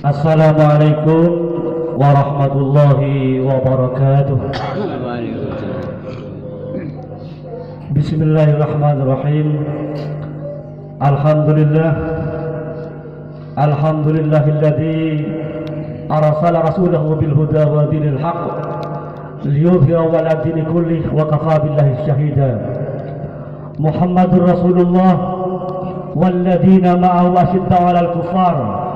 Assalamualaikum warahmatullahi wabarakatuh. Bismillahirrahmanirrahim. Alhamdulillahilladzi arsala rasulahu bil huda wa dinil haqq liyudhhirahu 'ala dini kullih wa kafaa billahi syahida. Muhammadur Rasulullah walladzina ma'ahu asyidda'u 'alal kuffar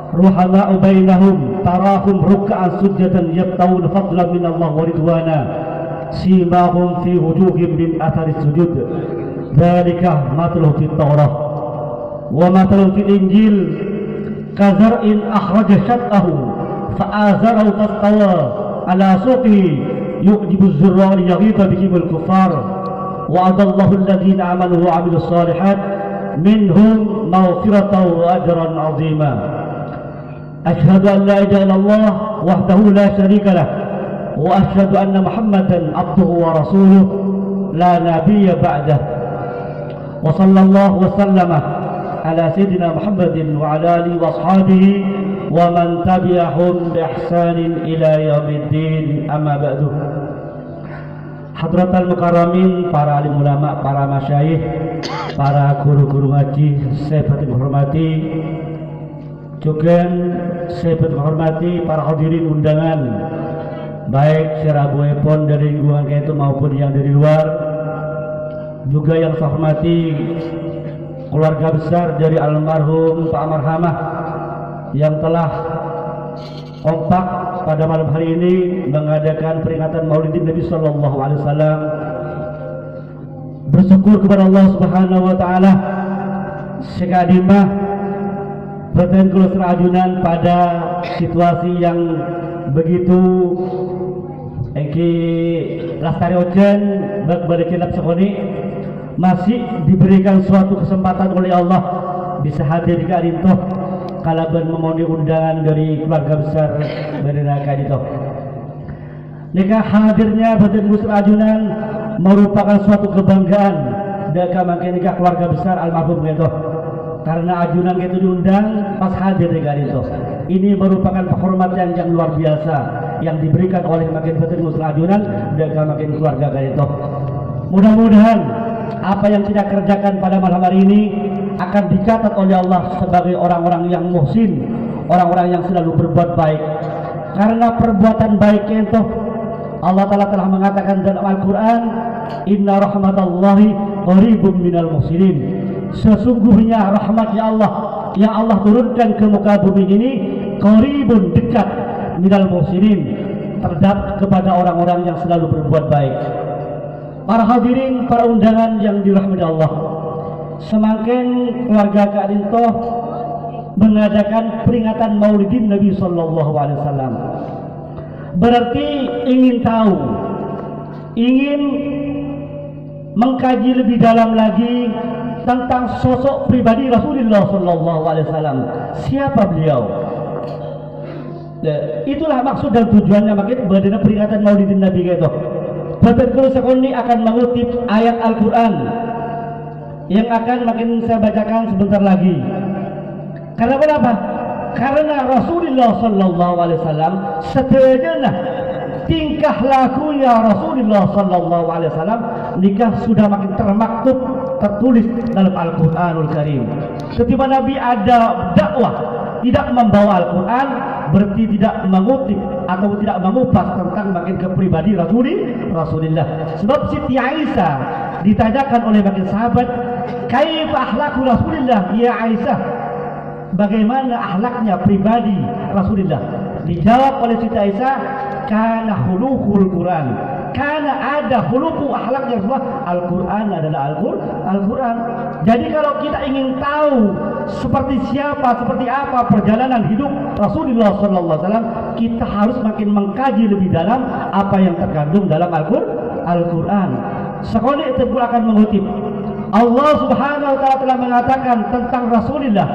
ruhama'u bainahum tarahum ruk'an sujadan yabtawun fadlan minallah wa ridwana simahum fi wujuhim min athari sujud dzalika matluhu fit Taurah wa matluhu fil Injil kazar'in akhraja syat'ahu fa'azarahu fastawa ala suqihi yu'jibu az-zurra yaghidha bihimul kuffar wa'adallahu alladhina amanu wa 'amilus shalihat minhum maghfiratan wa ajran 'azima. Asyhadu an la ilaha illallah wahdahu la syarika lah wa asyhadu anna Muhammadan abduhu wa rasuluh la nabiyya ba'dah. Wa sallallahu wa sallama ala sayyidina Muhammadin wa ala alihi wa ashabihi wa man tabi'ahum bi ihsanin ila yaumiddin, amma ba'du. Hadratal mukarramin, para alim ulama, para masyayikh, para guru-guru ngaji, saya hormati. Juga saya menghormati para hadirin undangan, baik secara buepon dari lingkungan itu maupun yang dari luar. Juga yang saya hormati keluarga besar dari almarhum Pak Marhamah yang telah kompak pada malam hari ini mengadakan peringatan Maulidin Nabi Sallallahu Alaihi Wasallam. Bersyukur kepada Allah Subhanahu Wa Taala sekadimah Badan Kulus Rajunan pada situasi yang begitu lastari ojen balik kilap sekoni masih diberikan suatu kesempatan oleh Allah bisa hadir di Karinto kalaban memenuhi undangan dari keluarga besar dari Karinto. Nikah hadirnya Badan Kulus Rajunan merupakan suatu kebanggaan dan nikah keluarga besar almarhum itu. Karena ajunan itu diundang pas hadir di Karinto. Ini merupakan penghormatan yang luar biasa yang diberikan oleh makin Badan Kulus Ajunan dan makin keluarga Karinto. Mudah-mudahan apa yang kita kerjakan pada malam hari ini akan dicatat oleh Allah sebagai orang-orang yang muhsin, orang-orang yang selalu berbuat baik. Karena perbuatan baik itu Allah Ta'ala telah mengatakan dalam Al-Quran, Inna rahmatallahi qaribun minal muhsinin. Sesungguhnya rahmatnya Allah yang Allah turunkan ke muka bumi ini qaribun, dekat, minal muhsinin, terhadap kepada orang-orang yang selalu berbuat baik. Para hadirin, para undangan yang dirahmati Allah, semakin keluarga Karinto mengadakan peringatan Maulidin Nabi Sallallahu Alaihi Wasallam, berarti ingin tahu, ingin mengkaji lebih dalam lagi tentang sosok pribadi Rasulullah Sallallahu Alaihi Wasallam. Siapa beliau? Itulah maksud dan tujuannya makin badan peringatan Maulidin Nabi itu. Badan Kulus ini akan mengutip ayat Al-Quran yang akan makin saya bacakan sebentar lagi. Karena kenapa? Karena Rasulullah Sallallahu Alaihi Wasallam seterusnya tingkah lakunya Rasulullah Sallallahu Alaihi Wasallam nikah sudah makin termaktub, tertulis dalam Al-Quranul Karim. Ketika Nabi ada dakwah tidak membawa Al-Quran, berarti tidak mengutip atau tidak mengupas tentang makin kepribadi Rasulullah. Sebab Siti Aisyah ditanyakan oleh makin sahabat, kaifa akhlaqu Rasulullah ya Aisyah, bagaimana akhlaknya pribadi Rasulullah? Dijawab oleh Siti Aisyah, kana khuluqul Quran. Karena ada khuluqu akhlaknya Rasulullah, Al-Quran adalah Al-Quran. Jadi kalau kita ingin tahu seperti siapa, seperti apa perjalanan hidup Rasulullah SAW, kita harus makin mengkaji lebih dalam apa yang terkandung dalam Al-Quran. Sekolah itu pun akan mengutip Allah Subhanahu wa Ta'ala telah mengatakan tentang Rasulullah,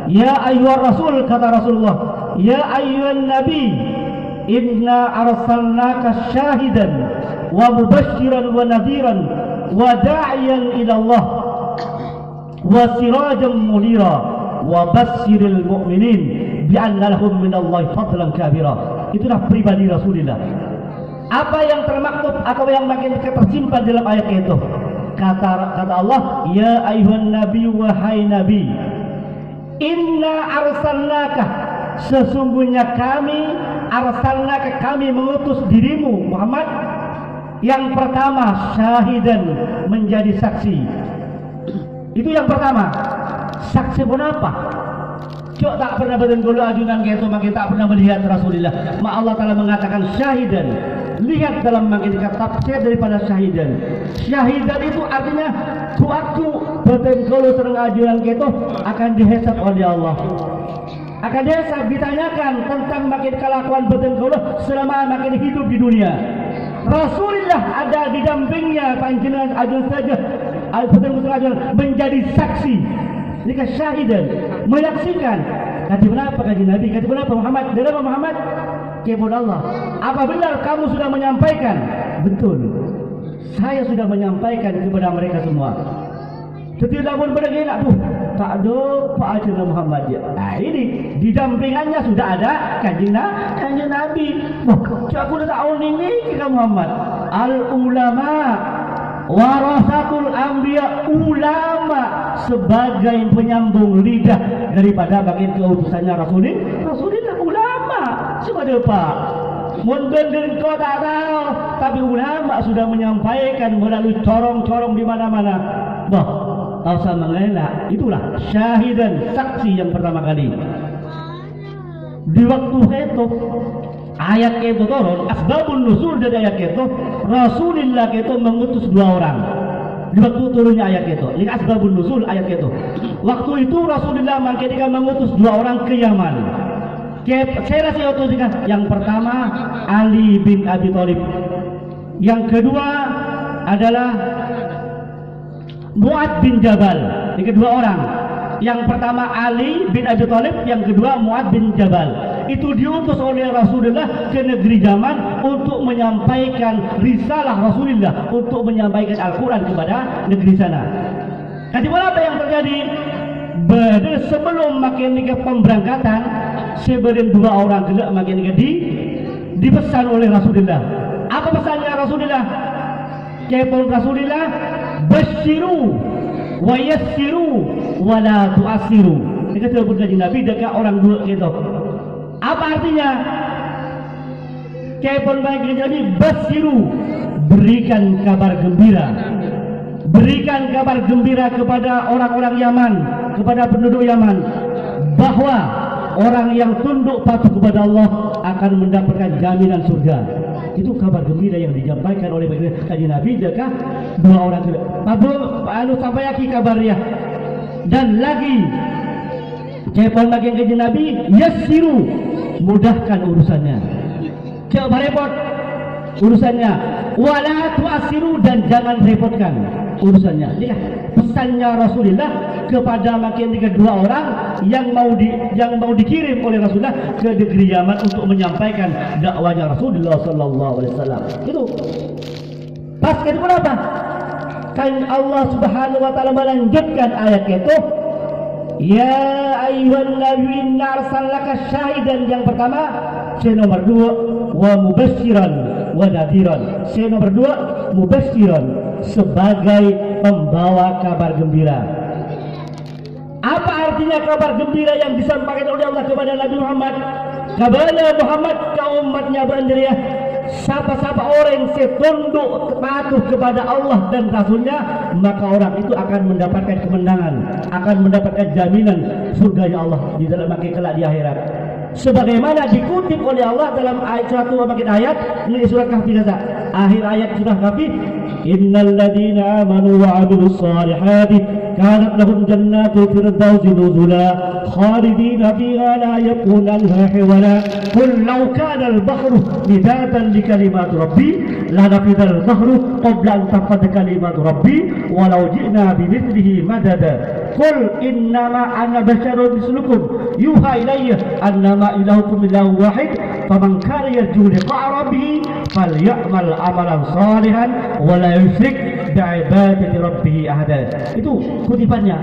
ya ayyuhar rasul, kata Rasulullah, ya ayyuhan nabi, inna arsalnaka syahidan wa mubashiran wa nadhiran wa da'iyan ila Allah wa sirajan munira wa basyiril mu'minin bi'anna lahum minallahi fadlan kabira. Itulah pribadi Rasulullah. Apa yang termaktub atau yang makin tersimpan dalam ayat itu? Kata Allah, ya ayuhan nabi, wahai nabi, inna arsalnaka, sesungguhnya kami mengutus dirimu Muhammad, yang pertama syahidan, menjadi saksi. Itu yang pertama. Saksi pun apa? Cok tak pernah berdenggulu ajunan gitu, makin tak pernah melihat Rasulullah. Allah Ta'ala mengatakan syahidan. Lihat dalam makin tafsir daripada syahidan. Syahidan itu artinya waktu berdenggulu serang ajunan gitu akan dihisab oleh Allah. Akan dihisab, ditanyakan tentang makin kelakuan berdenggulu selama makin hidup di dunia. Rasulullah ada di dampingnya, panjenengan ajun saja menjadi saksi. Jika syahidan, menyaksikan. Kata kenapa kaji Nabi? Kata kenapa Muhammad? Dari Muhammad? Kebun Allah. Apa benar kamu sudah menyampaikan? Betul. Saya sudah menyampaikan kepada mereka semua. Setiap pun berdegil, tak ada Pak Ajun Muhammad ya. Nah ini di dampingannya sudah ada kanjeng Nabi. Aku dah tahu ini kita Muhammad. Al ulama warasatul anbiya, ulama sebagai penyambung lidah daripada bagian keutusannya Rasulullah ulama. Sebagai apa? Mungkin kau tak tahu, tapi ulama sudah menyampaikan melalui corong-corong di mana-mana. Tak usah mengelak. Itulah syahidan, saksi yang pertama kali. Di waktu itu ayat itu turun, asbabun nuzul dari ayat itu, Rasulullah itu mengutus 2 orang. Di waktu turunnya ayat itu, ini asbabun nuzul ayat itu. Waktu itu Rasulullah ketika mengutus 2 orang ke Yaman. Saya rasa itu yang pertama Ali bin Abi Thalib. Yang kedua adalah Mu'ad bin Jabal. Ini kedua orang. Yang pertama Ali bin Abi Thalib, yang kedua Mu'ad bin Jabal. Itu diutus oleh Rasulullah ke negeri Yaman untuk menyampaikan risalah Rasulullah, untuk menyampaikan Al-Quran kepada negeri sana. Ketika apa yang terjadi? Sebelum makin pemberangkatan, sebelum 2 orang gelap makin dipesan oleh Rasulullah. Apa pesannya Rasulullah? Kepon Rasulullah, basyiru wa yassiru wa la tu'assiru. Ini kata kanjeng Nabi dekat orang dua gitu. Apa artinya? Kepon kanjeng Nabi, basyiru, berikan kabar gembira. Berikan kabar gembira kepada orang-orang Yaman, kepada penduduk Yaman, bahwa orang yang tunduk patuh kepada Allah akan mendapatkan jaminan surga. Itu kabar gembira yang disampaikan oleh kanjeng Nabi dekat 2 orang itu. Sampai lagi kabarnya. Dan lagi cepon lagi kanjeng Nabi, yassiru, mudahkan urusannya. Jangan repot urusannya. Wala tu'assiru, dan jangan repotkan urusannya. Lihat pesannya Rasulullah kepada makin 2 orang yang mau dikirim oleh Rasulullah ke negeri Yaman untuk menyampaikan dakwanya Rasulullah sallallahu alaihi wasallam. Itu pas itu kenapa? Kan Allah Subhanahu wa taala melanjutkan ayat itu, ya ayyuhan nabiyyu inna arsalnaka syahidan. Yang pertama, saya nomor 2 wa mubasyiran wa nadhiran. Saya nomor 2 mubasyiran, sebagai pembawa kabar gembira. Apa artinya kabar gembira yang disampaikan oleh Allah kepada Nabi Muhammad? Kepada Muhammad, kaum umatnya berandiriah, siapa-siapa orang yang tunduk patuh kepada Allah dan Rasulnya, maka orang itu akan mendapatkan kemenangan, akan mendapatkan jaminan surganya Allah di dalam kelak di akhirat. Sebagaimana dikutip oleh Allah dalam ayat suatu ayat di surat Kahfi, akhir ayat surah Kahfi, innal ladina amanu wa 'amilus salihati kanat lahum jannatul firdausi nuzula khalidina fiha la yabghuna anha hiwala qul law kana al-bahru midadan li kalimati rabbi la nafida al-bahru qabla an tanfada kalimatu rabbi walau ji'na bimithlihi madada qul innama ana basharun mislukum yuha ilayya annama ilahukum ilahun wahid faman kana yarju liqa'a rabbih falyamal amalan salihan wa la yusyrik bi'ibadati rabbih ahada. Itu kutipannya.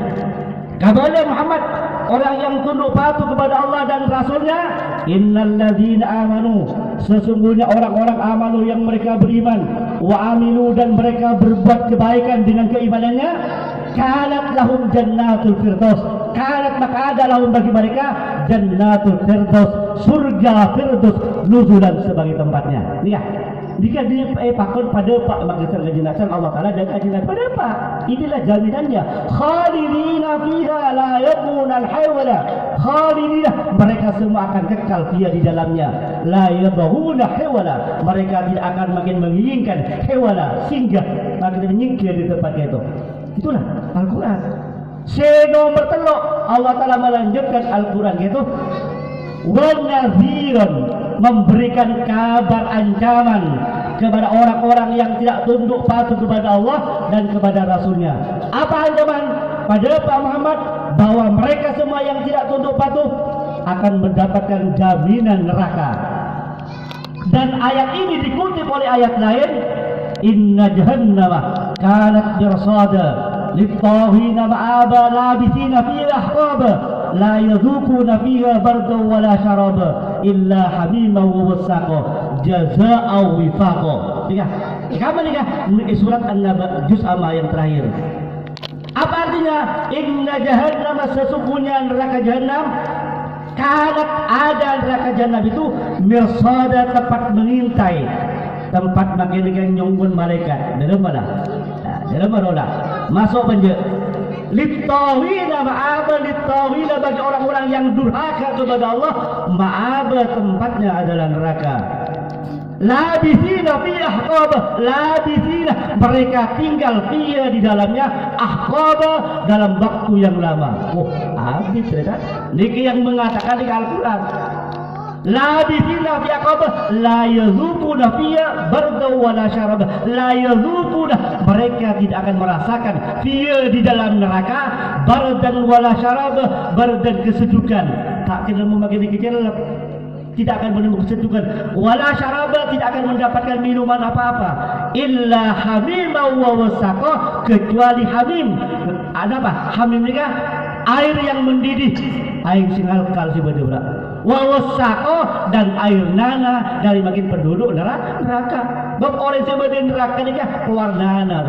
Kabarnya Muhammad, orang yang tunduk patuh kepada Allah dan Rasulnya. Innalladzina amanu, sesungguhnya orang-orang amanu yang mereka beriman, wa amilu dan mereka berbuat kebaikan dengan keimanannya, kanat lahum jannatul firdaus, kanat maka ada lahum bagi mereka jannatul firdaus, surga firdaus nuzulan sebagai tempatnya. Lihat, jika dipakon pada Pak Magister kejelasan Allah Ta'ala dan keadilan pada Pak, inilah jaminannya. Khalidina fiha la yabghuna al-hawla, khalidina, mereka semua akan kekal fiha di dalamnya, la yabghuna hawla, mereka tidak akan makin menginginkan hawla, singgah makin menyingkir di tempatnya itu. Itulah Al-Quran. Nomor teluk Allah Ta'ala melanjutkan Al-Quran itu wanadhiran, memberikan kabar ancaman kepada orang-orang yang tidak tunduk patuh kepada Allah dan kepada Rasulnya. Apa ancaman pada Pak Muhammad? Bahwa mereka semua yang tidak tunduk patuh akan mendapatkan jaminan neraka. Dan ayat ini dikutip oleh ayat lain, inna jahannama kanat mirsada lit-taghina ma'aba labithina fiha ahqaba la yadhuquna fiha bardan wala sharaba illa hamiman wa wassaqa jazaa'u wifaqa. Kapan ini surat An-Naba juz amma yang terakhir. Apa artinya? Inna jahannam, sesungguhnya neraka jahannam, kanat ada neraka jahannam itu mirsada, tempat mengintai, tempat makin nyunggun malaikat. Dalam mana? Dalam mana? Masuk penjara. Littawina ma'aba, littawina bagi orang-orang yang durhaka kepada Allah, ma'aba tempatnya adalah neraka. Labithina fi ahqaba, labithina mereka tinggal fiha di dalamnya, ahqaba dalam waktu yang lama. Oh, habis ternyata. Niki yang mengatakan di Al-Quran. Labithina fi ahqaba la yazuquna fiha bardan wala syaraba, la yazuquna, mereka tidak akan merasakan fiha di dalam neraka bardan wala syaraba, bardan kesejukan, tak kena memakai kecil, tidak akan menemukan kesejukan, wala syaraba, tidak akan mendapatkan minuman apa-apa, illa hamima wa wassaqa, kecuali hamim. Ada apa? Hamim ini kan air yang mendidih, air singalkal si berdua, wa wassaqa, dan air nana dari makin penduduk neraka. Bab orang sebagai neraka ini kan keluar nana,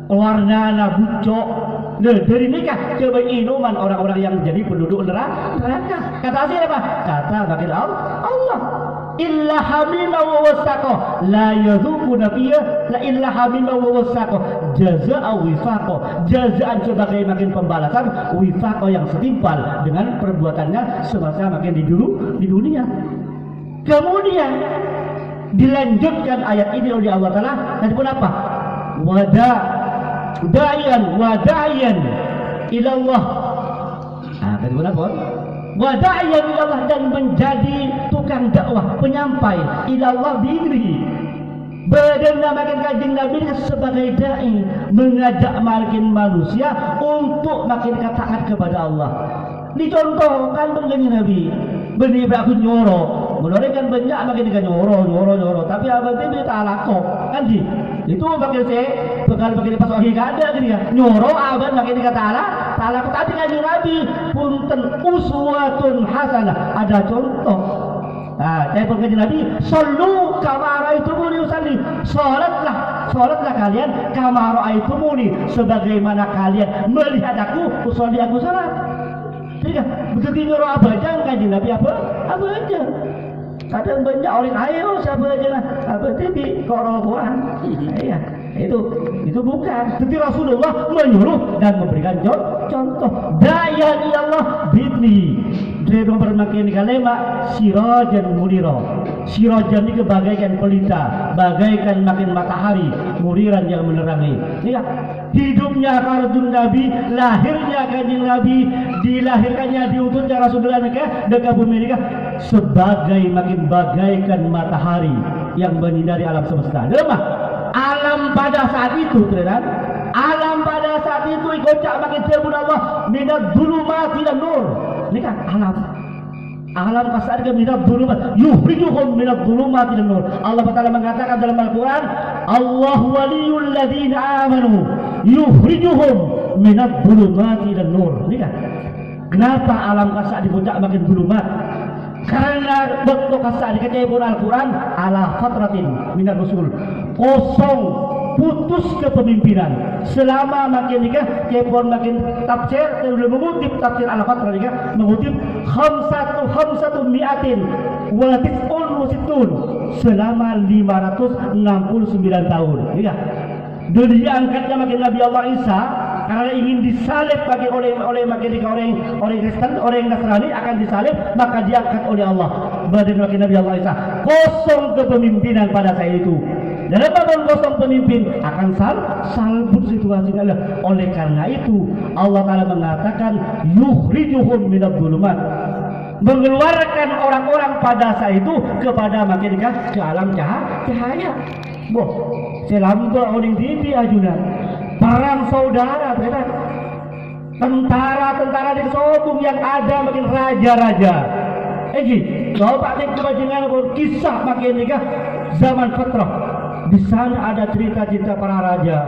keluar nana bucok. Nah, dari nikah coba inuman orang-orang yang jadi penduduk neraka. Kata asli apa? Kata bagian Allah. Illa hamima wa wassaqa la yadhuquna fiha la illa hamima wa wassaqa jazaa'u wifaqa, jazaan sebagai makin pembalasan, wifaqa yang setimpal dengan perbuatannya semasa makin di dunia. Kemudian dilanjutkan ayat ini oleh Allah Ta'ala. Tadi pun apa? Wada'iyan ilallah. Tadi pun apa? Wada'iyan ilallah, dan menjadi tukang dakwah, penyampai ilallah diri. Badan makin kanjeng Nabi sebagai da'i, mengajak makin manusia untuk makin taat kepada Allah. Dicontohkan begini Nabi, benih aku nyoro, menurut kan banyak makin kan nyoro, tapi apa itu tak laku kan sih? Itu pakai saya, pakai pas wahyu ada gini kan, nyoro abad makin kata Allah, tak laku. Tapi kanjeng Nabi punten uswatun hasanah, ada contoh. Saya pun kanjeng Nabi, sallu kama ra'aitumuni usalli, salatlah kalian kama ra'aitumuni, sebagaimana kalian melihat aku usolli, aku salat. Tidak, begitu nyuruh apa aja kanjeng Nabi apa aja. Kadang banyak orang ayo siapa aja lah, apa TV korokoan. Iya, itu bukan. Tapi Rasulullah menyuruh dan memberikan contoh. Daya Allah bidni. Dia bermakin kalema sirajan munira. Sirajan ini bagaikan pelita, bagaikan makin matahari, muriran yang menerangi. Lihat, hidupnya Kanjeng Nabi, lahirnya Kanjeng Nabi, dilahirkannya diutusnya Rasulullah mereka dekat bumi mereka sebagai makin bagaikan matahari yang menyinari alam semesta. Lemah alam pada saat itu, terlihat. Alam pada saat itu ikocak makin sebut Allah minat dhulumati dan nur. Ini kan alam pasar ke minat dhulumat, yukhrijuhum minat dhulumati dan nur. Allah Ta'ala mengatakan dalam Al-Quran, Allah waliyul ladzina amanu yukhrijuhum minat dhulumati dan nur. Ini kan kenapa alam kasa dibuncak makin dhulumat? Karena waktu kasa dikatakan Al-Quran ala fatratin minat rasul, kosong, putus kepemimpinan. Selama makin nikah kepon makin tafsir, mengutip tafsir al-fatrah nikah, mengutip khamsatu mi'atin wa tis'un wa sittun, selama 569 tahun. Nikah dunia angkatnya makin Nabi Allah Isa karena ingin disalib bagi oleh makin orang Kristen, orang Nasrani akan disalib, maka diangkat oleh Allah badan makin Nabi Allah Isa. Kosong kepemimpinan pada saat itu. Dan apapun kosong pemimpin akan salbut situasinya. Oleh karena itu Allah Ta'ala mengatakan yukhrijuhum minadh dhulumat, mengeluarkan orang-orang pada saat itu kepada makin ke alam cahaya. Boh, selamba oning TV ajunan perang saudara, ternyata tentara disobung yang ada makin raja-raja. Coba tengok kebajengan kisah makin nikah zaman Fatrah. Di sana ada cerita-cerita para raja.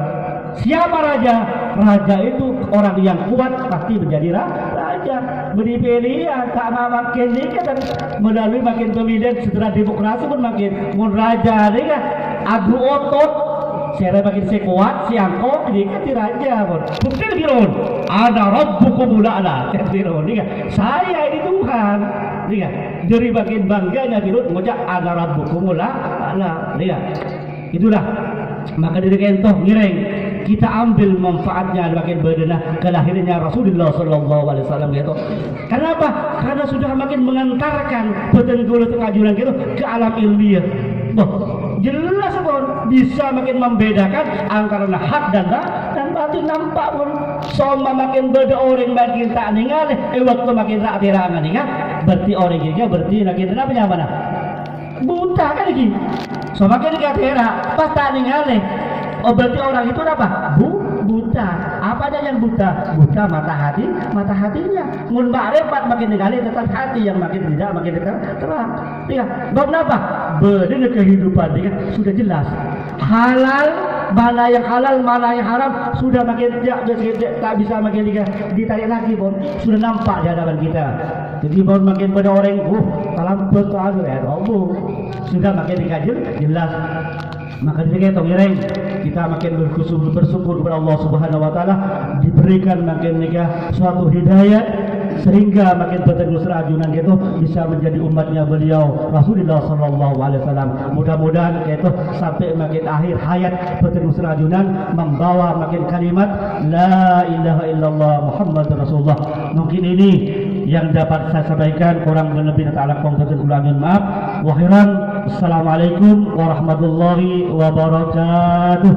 Siapa raja? Raja itu orang yang kuat pasti menjadi raja. Beri pilihan sama makin nikah dan melalui makin pemilihan setelah demokrasi pun makin raja nikah adu otot. Saya makin sekuat, si angkot dikati raja pun. Bukti dirun. Ada rabbukumul a'la. Saya ini Tuhan. Lihat, dari makin bangganya dirun mengucap ada rabbukumul a'la. Lihat. Itulah. Maka dari kentoh ngiring kita ambil manfaatnya makin berdenah kelahirannya Rasulullah sallallahu alaihi wasallam gitu. Kenapa? Karena sudah makin mengantarkan petunjuk pengajuran gitu ke alam ilmiah. Jelas pun bisa makin membedakan antara hak dan batil. Nampak pun sama makin beda orang makin tak ningali waktu makin tak tirangan nih kan berarti orang ini berarti makin apa mana buta kan lagi so makin dikatera pas tak ningali berarti orang itu apa buta. Apanya yang buta mata hatinya. Mun ma'rifat makin ningali tetap hati yang makin tidak makin terang. Lihat, kenapa? Benar kehidupan dia sudah jelas. Halal mana yang halal, mana yang haram sudah makin tak bisa makin ditarik lagi, pun sudah nampak di hadapan kita. Jadi pun makin pada orang dalam betul ya, sudah makin dikaji jelas. Maka dari itu kita makin bersyukur kepada Allah Subhanahu wa taala diberikan makin nikah suatu hidayah sehingga makin petunjuk serajunan itu bisa menjadi umatnya beliau Rasulullah sallallahu alaihi wasallam. Mudah-mudahan itu sampai makin akhir hayat petunjuk serajunan membawa makin kalimat la ilaha illallah Muhammadur Rasulullah. Mungkin ini yang dapat saya sampaikan, kurang lebih ta'ala kompeten ulangin maaf. Wa khairan. Assalamualaikum warahmatullahi wabarakatuh.